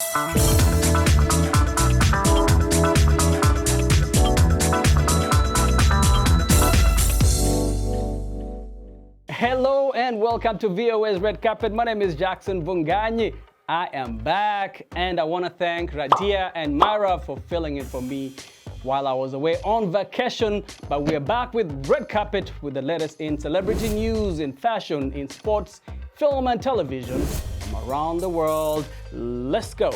Hello and welcome to VOA's Red Carpet. My name is Jackson Vunganyi. I am back and I want to thank Radia and Myra for filling in for me while I was away on vacation. But we're back with Red Carpet with the latest in celebrity news, in fashion, in sports, film and television from around the world. Let's go.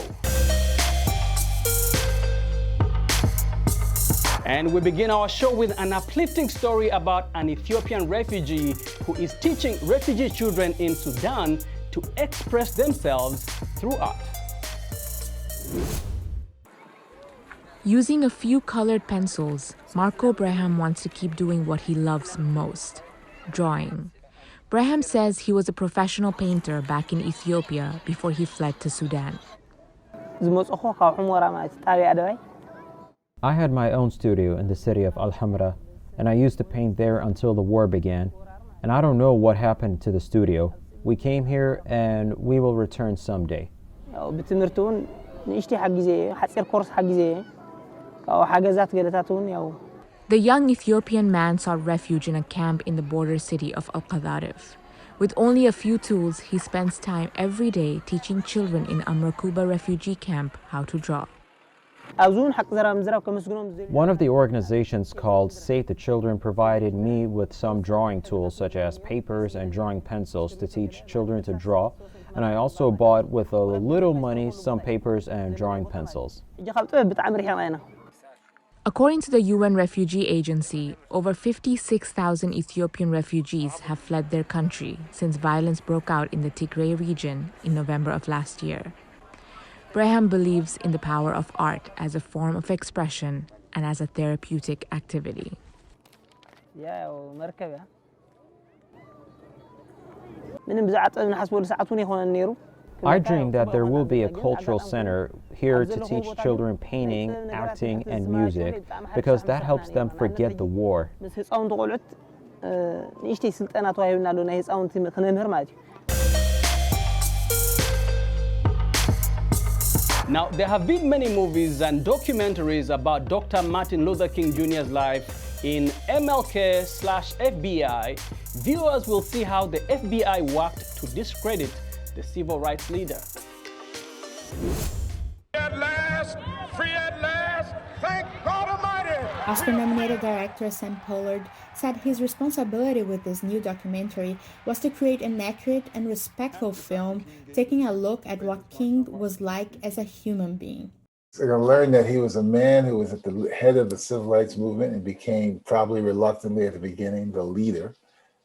And we begin our show with an uplifting story about an Ethiopian refugee who is teaching refugee children in Sudan to express themselves through art. Using a few colored pencils, Marco Braham wants to keep doing what he loves most, drawing. Braham says he was a professional painter back in Ethiopia before he fled to Sudan. I had my own studio in the city of Al-Hamra, and I used to paint there until the war began. And I don't know what happened to the studio. We came here and we will return someday. The young Ethiopian man sought refuge in a camp in the border city of Al-Qadarif. With only a few tools, he spends time every day teaching children in Amrakuba refugee camp how to draw. One of the organizations called Save the Children provided me with some drawing tools such as papers and drawing pencils to teach children to draw, and I also bought with a little money some papers and drawing pencils. According to the UN Refugee Agency, over 56,000 Ethiopian refugees have fled their country since violence broke out in the Tigray region in November of last year. Braham believes in the power of art as a form of expression and as a therapeutic activity. I dream that there will be a cultural center here to teach children painting, acting, and music, because that helps them forget the war. Now, there have been many movies and documentaries about Dr. Martin Luther King Jr.'s life in MLK/FBI. Viewers will see how the FBI worked to discredit the civil rights leader. At last, free at last, thank God Almighty! Oscar-nominated director Sam Pollard said his responsibility with this new documentary was to create an accurate and respectful film, taking a look at what King was like as a human being. They're going to learn that he was a man who was at the head of the civil rights movement and became, probably reluctantly at the beginning, the leader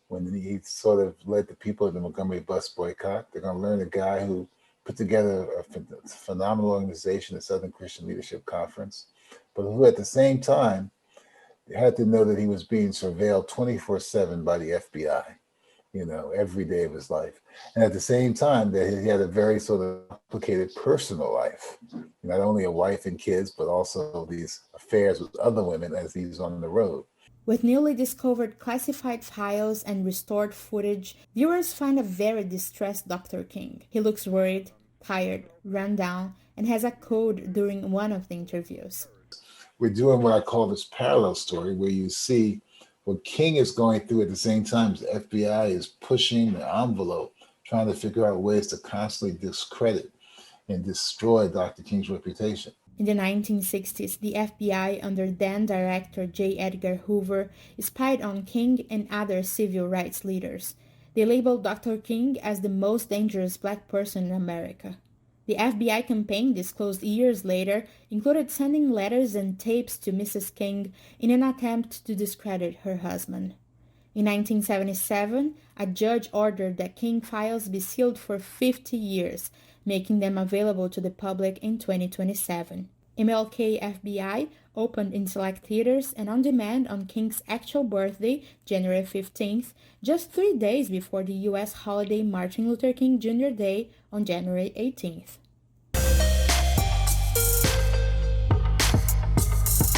when he sort of led the people in the Montgomery bus boycott. They're going to learn a guy who put together a phenomenal organization, the Southern Christian Leadership Conference, but who at the same time had to know that he was being surveilled 24/7 by the FBI, every day of his life. And at the same time that he had a very sort of complicated personal life, not only a wife and kids, but also these affairs with other women as he was on the road. With newly discovered classified files and restored footage, viewers find a very distressed Dr. King. He looks worried, tired, run down, and has a cold during one of the interviews. We're doing what I call this parallel story, where you see what King is going through at the same time as the FBI is pushing the envelope, trying to figure out ways to constantly discredit and destroy Dr. King's reputation. In the 1960s, the FBI, under then Director J. Edgar Hoover, spied on King and other civil rights leaders. They labeled Dr. King as the most dangerous black person in America. The FBI campaign, disclosed years later, included sending letters and tapes to Mrs. King in an attempt to discredit her husband. In 1977, a judge ordered that King files be sealed for 50 years, making them available to the public in 2027. MLK Fbi opened in select theaters and on demand on King's actual birthday, January 15th, just 3 days before the U.S. holiday Martin Luther King Jr. Day on January 18th.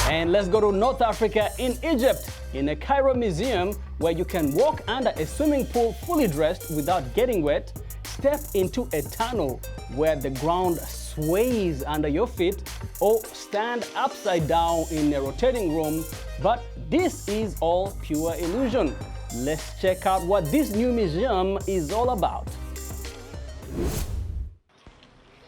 And let's go to North Africa in Egypt, in a Cairo museum where you can walk under a swimming pool fully dressed without getting wet, step into a tunnel where the ground sways under your feet or stand upside down in a rotating room, but this is all pure illusion. Let's check out what this new museum is all about.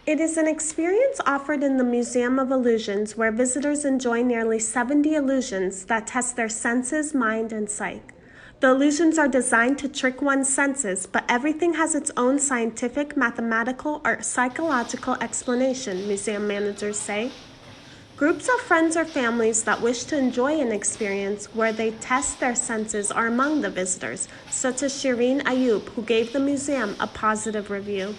It is an experience offered in the Museum of Illusions where visitors enjoy nearly 70 illusions that test their senses, mind, and psyche. The illusions are designed to trick one's senses, but everything has its own scientific, mathematical, or psychological explanation, museum managers say. Groups of friends or families that wish to enjoy an experience where they test their senses are among the visitors, such as Shireen Ayub, who gave the museum a positive review.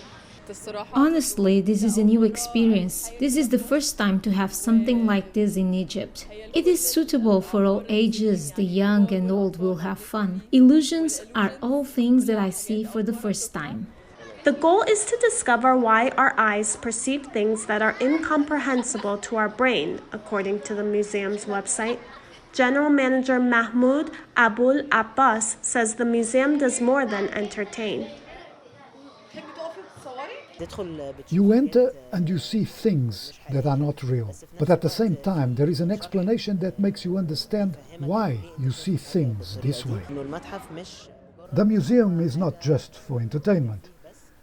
Honestly, this is a new experience. This is the first time to have something like this in Egypt. It is suitable for all ages. The young and old will have fun. Illusions are all things that I see for the first time. The goal is to discover why our eyes perceive things that are incomprehensible to our brain, according to the museum's website. General Manager Mahmoud Abul Abbas says the museum does more than entertain. You enter and you see things that are not real, but at the same time there is an explanation that makes you understand why you see things this way. The museum is not just for entertainment.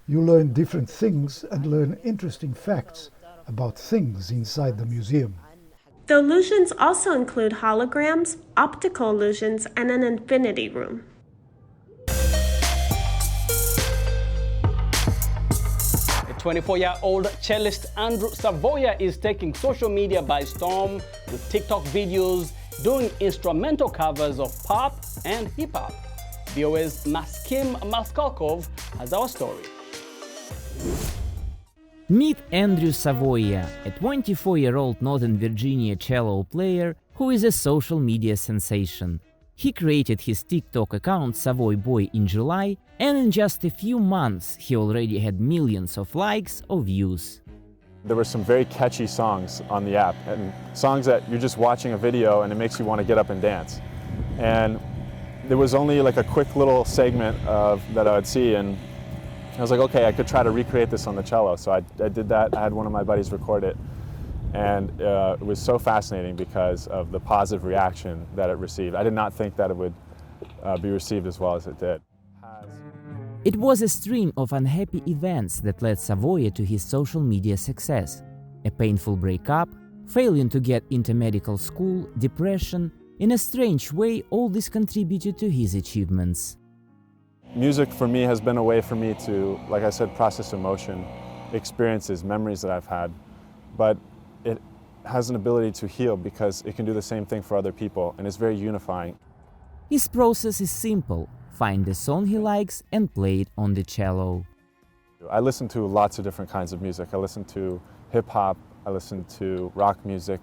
You learn different things and learn interesting facts about things inside the museum. The illusions also include holograms, optical illusions, and an infinity room. A 24-year-old cellist Andrew Savoya is taking social media by storm with TikTok videos doing instrumental covers of pop and hip-hop. VOA's Maskim Maskalkov has our story. Meet Andrew Savoya, a 24-year-old Northern Virginia cello player who is a social media sensation. He created his TikTok account Savoy Boy in July, and in just a few months he already had millions of likes or views. There were some very catchy songs on the app, and songs that you're just watching a video and it makes you want to get up and dance. And there was only like a quick little segment that I would see, and I was like, okay, I could try to recreate this on the cello. So I did that. I had one of my buddies record it. And it was so fascinating because of the positive reaction that it received. I did not think that it would be received as well as it did. It was a stream of unhappy events that led Savoya to his social media success. A painful breakup, failing to get into medical school, depression. In a strange way, all this contributed to his achievements. Music for me has been a way for me to, like I said, process emotion, experiences, memories that I've had. But it has an ability to heal because it can do the same thing for other people, and it's very unifying. His process is simple. Find the song he likes and play it on the cello. I listen to lots of different kinds of music. I listen to hip-hop, I listen to rock music,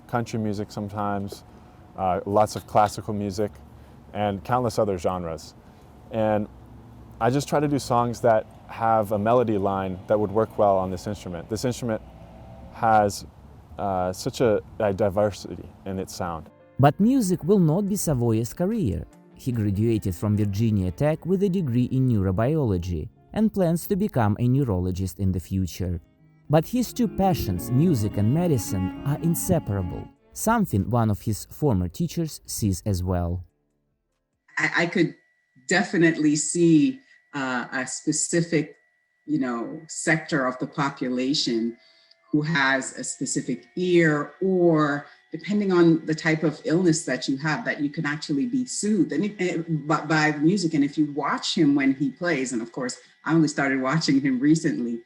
country music sometimes, lots of classical music, and countless other genres. And I just try to do songs that have a melody line that would work well on this instrument. This instrument has such a diversity in its sound. But music will not be Savoya's career. He graduated from Virginia Tech with a degree in neurobiology and plans to become a neurologist in the future. But his two passions, music and medicine, are inseparable, something one of his former teachers sees as well. I could definitely see a specific, sector of the population who has a specific ear, or depending on the type of illness that you have, that you can actually be soothed by music. And if you watch him when he plays, and of course, I only started watching him recently,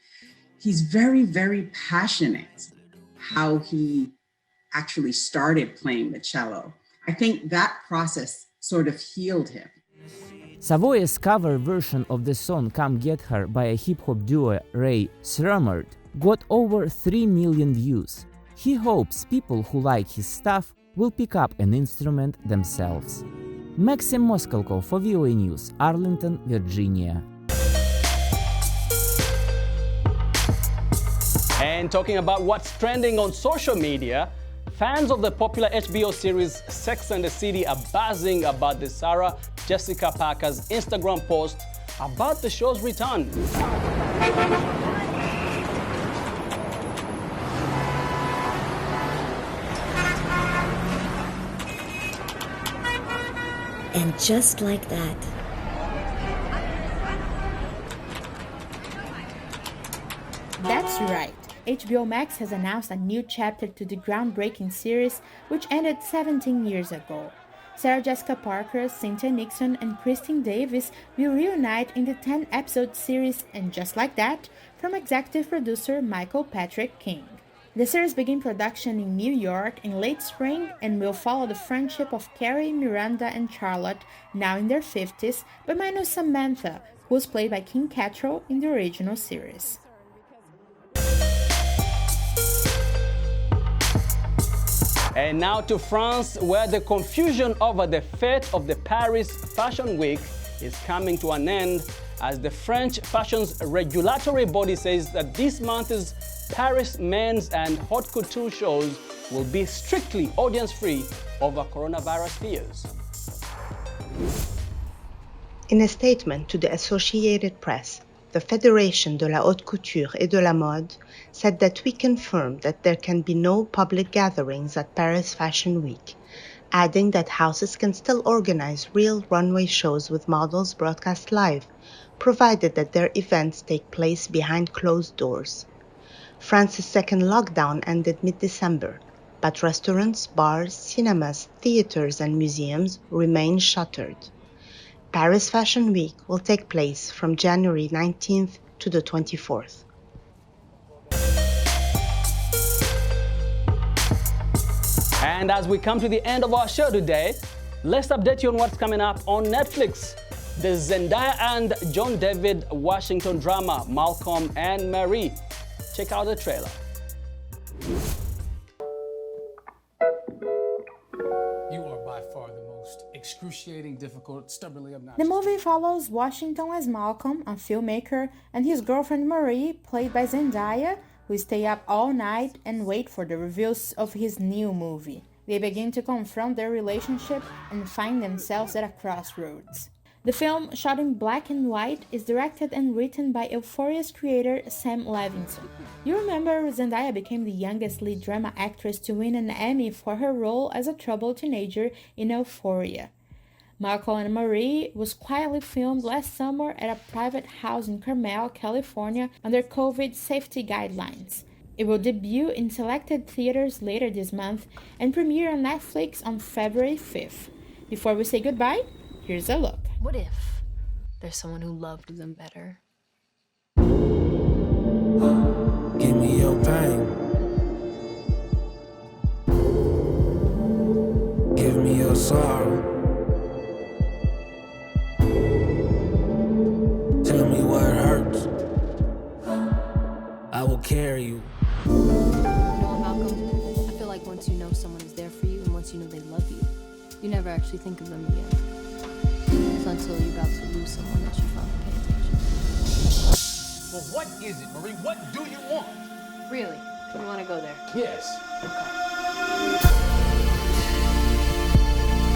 he's very, very passionate how he actually started playing the cello. I think that process sort of healed him. Savoya's cover version of the song Come Get Her by a hip-hop duo Ray Sremmurd got over 3 million views. He hopes people who like his stuff will pick up an instrument themselves. Maxim Moskalko for VOA News, Arlington, Virginia. And talking about what's trending on social media, fans of the popular HBO series Sex and the City are buzzing about the Sarah Jessica Parker's Instagram post about the show's return. And just like that, that's right. HBO Max has announced a new chapter to the groundbreaking series, which ended 17 years ago. Sarah Jessica Parker, Cynthia Nixon, and Christine Davis will reunite in the 10-episode series, and just like that, from executive producer Michael Patrick King. The series began production in New York in late spring and will follow the friendship of Carrie, Miranda, and Charlotte, now in their 50s, but minus Samantha, who was played by Kim Cattrall in the original series. And now to France, where the confusion over the fate of the Paris Fashion Week is coming to an end, as the French fashion's regulatory body says that this month's Paris men's and haute couture shows will be strictly audience-free over coronavirus fears. In a statement to the Associated Press, the Fédération de la Haute Couture et de la Mode said that we confirm that there can be no public gatherings at Paris Fashion Week, adding that houses can still organize real runway shows with models broadcast live, provided that their events take place behind closed doors. France's second lockdown ended mid-December, but restaurants, bars, cinemas, theaters, and museums remain shuttered. Paris Fashion Week will take place from January 19th to the 24th. And as we come to the end of our show today, let's update you on what's coming up on Netflix. The Zendaya and John David Washington drama, Malcolm and Marie. Check out the trailer. You are by far the most excruciating, difficult, stubbornly obnoxious. The movie follows Washington as Malcolm, a filmmaker, and his girlfriend Marie, played by Zendaya, who stay up all night and wait for the reveals of his new movie. They begin to confront their relationship and find themselves at a crossroads. The film, shot in black and white, is directed and written by Euphoria's creator Sam Levinson. You remember Zendaya became the youngest lead drama actress to win an Emmy for her role as a troubled teenager in Euphoria. Malcolm and Marie was quietly filmed last summer at a private house in Carmel, California, under COVID safety guidelines. It will debut in selected theaters later this month and premiere on Netflix on February 5th. Before we say goodbye, here's a look. What if there's someone who loved them better? Give me your pain. Give me your sorrow. Tell me what hurts. I will carry you. You know, Malcolm, I feel like once you know someone is there for you and once you know they love you, you never actually think of them again. It's until you're about to lose someone that you finally pay attention. Well, what is it, Marie? What do you want? Really? You want to go there? Yes.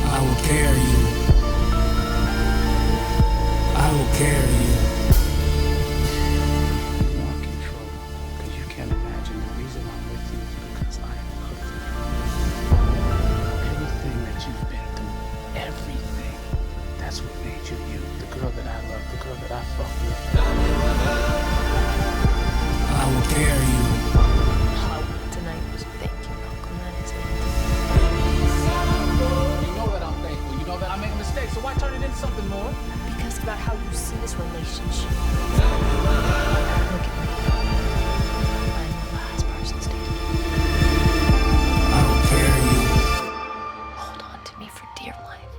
I will carry you. I will carry you. You want control, because you can't imagine the reason I'm with you is because I love you. Everything that you've been through, everything, that's what made you you. The girl that I love, the girl that I fuck with. I will carry you. Tonight was thank you, Malcolm. That is it. You know that I'm thankful. You know that I make mistakes, so why turn it into something more? Because about how you see this relationship. Look at me. I'm the last person standing. I will carry you. Hold on to me for dear life.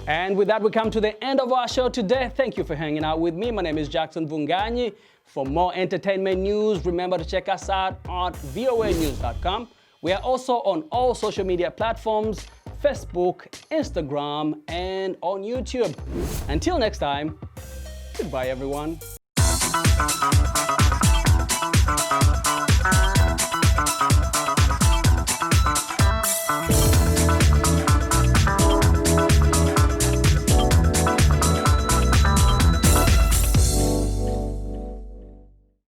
And with that, we come to the end of our show today. Thank you for hanging out with me. My name is Jackson Vunganyi. For more entertainment news, remember to check us out on voanews.com. We are also on all social media platforms, Facebook, Instagram, and on YouTube. Until next time, goodbye, everyone.